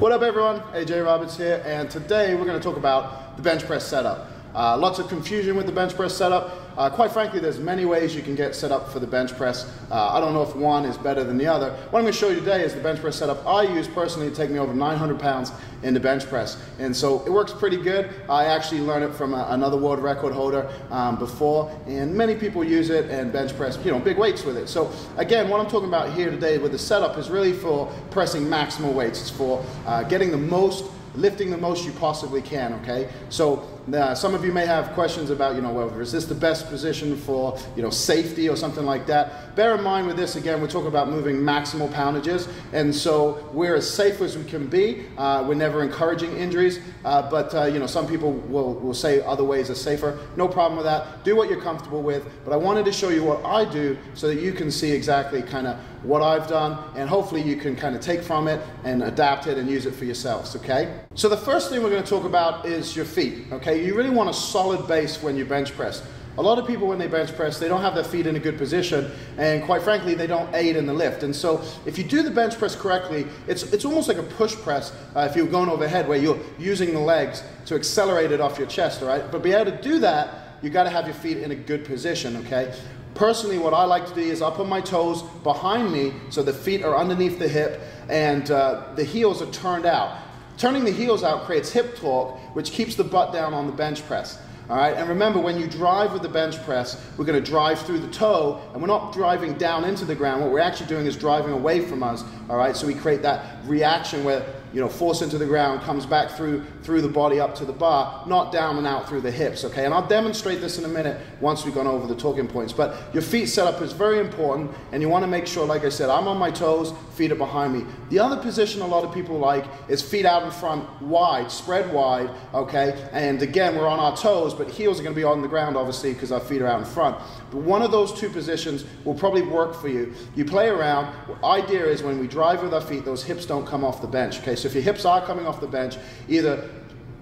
What up everyone, AJ Roberts here, and today we're going to talk about the bench press setup. Lots of confusion with the bench press setup. Quite frankly, there's many ways you can get set up for the bench press. I don't know if one is better than the other. What I'm going to show you today is the bench press setup I use personally to take me over 900 pounds in the bench press. And so it works pretty good. I actually learned it from another world record holder before, and many people use it and bench press, big weights with it. So again, what I'm talking about here today with the setup is really for pressing maximal weights. It's for getting the most, lifting the most you possibly can, okay? So some of you may have questions about, well, is this the best position for, safety or something like that? Bear in mind with this, again, we're talking about moving maximal poundages, and so we're as safe as we can be. We're never encouraging injuries, but some people will say other ways are safer. No problem with that. Do what you're comfortable with, but I wanted to show you what I do so that you can see exactly kind of what I've done, and hopefully you can kind of take from it and adapt it and use it for yourselves, okay? So the first thing we're going to talk about is your feet, okay? You really want a solid base when you bench press. A lot of people when they bench press, they don't have their feet in a good position, and quite frankly, they don't aid in the lift. And so if you do the bench press correctly, it's almost like a push press if you're going overhead where you're using the legs to accelerate it off your chest, all right? But be able to do that, you got to have your feet in a good position, okay? Personally, what I like to do is up on my toes behind me so the feet are underneath the hip and the heels are turned out. Turning the heels out creates hip torque, which keeps the butt down on the bench press. All right, and remember, when you drive with the bench press, we're going to drive through the toe, and we're not driving down into the ground. What we're actually doing is driving away from us. All right, so we create that reaction where force into the ground, comes back through the body up to the bar, not down and out through the hips, okay? And I'll demonstrate this in a minute once we've gone over the talking points. But your feet setup is very important, and you want to make sure, like I said, I'm on my toes, feet are behind me. The other position a lot of people like is feet out in front, wide, spread wide, okay? And again, we're on our toes, but heels are going to be on the ground, obviously, because our feet are out in front. But one of those two positions will probably work for you. You play around. The idea is when we drive with our feet, those hips don't come off the bench, okay? So if your hips are coming off the bench, either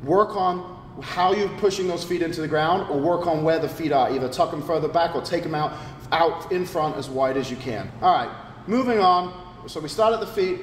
work on how you're pushing those feet into the ground or work on where the feet are. Either tuck them further back or take them out in front as wide as you can. All right, moving on. So we start at the feet.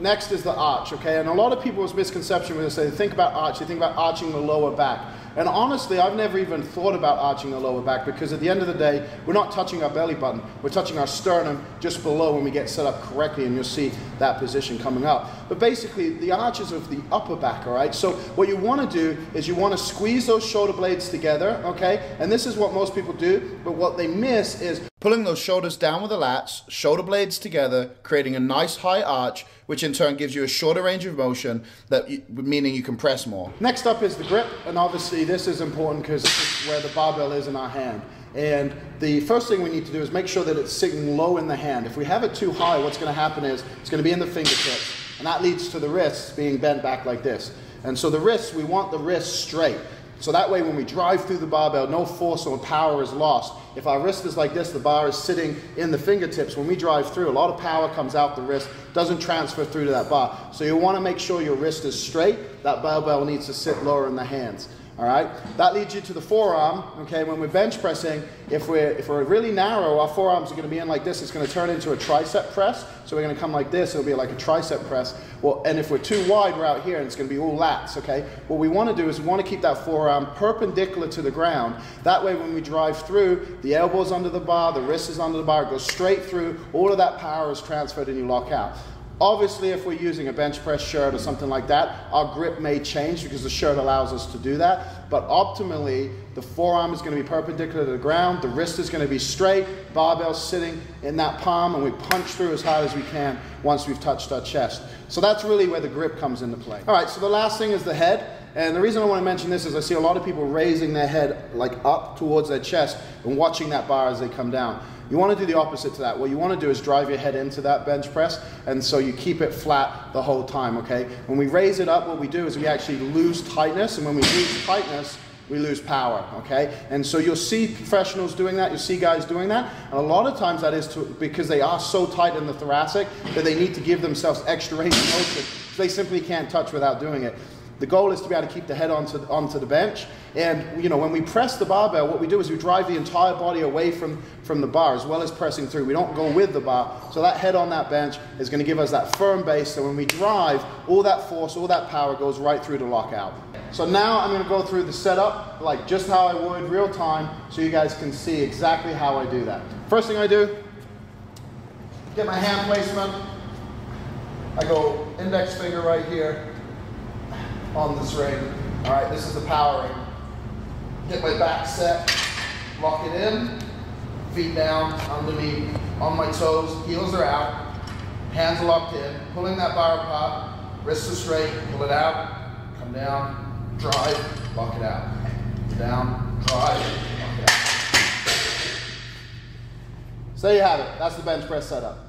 Next is the arch, okay? And a lot of people's misconception when they say they think about arch, they think about arching the lower back. And honestly, I've never even thought about arching the lower back because at the end of the day, we're not touching our belly button. We're touching our sternum just below when we get set up correctly, and you'll see that position coming up. But basically, the arch is of the upper back, all right? So what you want to do is you want to squeeze those shoulder blades together, okay? And this is what most people do, but what they miss is pulling those shoulders down with the lats, shoulder blades together, creating a nice high arch, which in turn gives you a shorter range of motion, meaning you can press more. Next up is the grip, and obviously this is important because this is where the barbell is in our hand. And the first thing we need to do is make sure that it's sitting low in the hand. If we have it too high, what's going to happen is it's going to be in the fingertips, and that leads to the wrists being bent back like this. And so the wrists, we want the wrists straight. So that way when we drive through the barbell, no force or power is lost. If our wrist is like this, the bar is sitting in the fingertips. When we drive through, a lot of power comes out the wrist, doesn't transfer through to that bar. So you want to make sure your wrist is straight. That barbell needs to sit lower in the hands. All right, that leads you to the forearm, okay? When we're bench pressing, if we're really narrow, our forearms are going to be in like this. It's going to turn into a tricep press. So we're going to come like this. It'll be like a tricep press. Well, and if we're too wide, we're out here, and it's going to be all lats, okay? What we want to do is we want to keep that forearm perpendicular to the ground. That way, when we drive through, the elbow's under the bar, the wrist is under the bar, it goes straight through, all of that power is transferred, and you lock out. Obviously, if we're using a bench press shirt or something like that, our grip may change because the shirt allows us to do that. But optimally, the forearm is going to be perpendicular to the ground, the wrist is going to be straight, barbell sitting in that palm, and we punch through as hard as we can once we've touched our chest. So that's really where the grip comes into play. All right, so the last thing is the head. And the reason I want to mention this is I see a lot of people raising their head like up towards their chest and watching that bar as they come down. You want to do the opposite to that. What you want to do is drive your head into that bench press, and so you keep it flat the whole time, okay? When we raise it up, what we do is we actually lose tightness, and when we lose tightness, we lose power, okay? And so you'll see professionals doing that, you'll see guys doing that, and a lot of times that is because they are so tight in the thoracic that they need to give themselves extra range of motion, so they simply can't touch without doing it. The goal is to be able to keep the head onto the bench. And you know, when we press the barbell, what we do is we drive the entire body away from the bar as well as pressing through. We don't go with the bar. So that head on that bench is going to give us that firm base. So when we drive, all that force, all that power goes right through to lockout. So now I'm going to go through the setup like just how I would real time so you guys can see exactly how I do that. First thing I do, get my hand placement. I go index finger right here on this ring. All right, this is the power ring. Get my back set, lock it in, feet down, underneath, on my toes, heels are out, hands are locked in, pulling that bar apart, wrists are straight, pull it out, come down, drive, lock it out. Down, drive, lock it out. So there you have it, that's the bench press setup.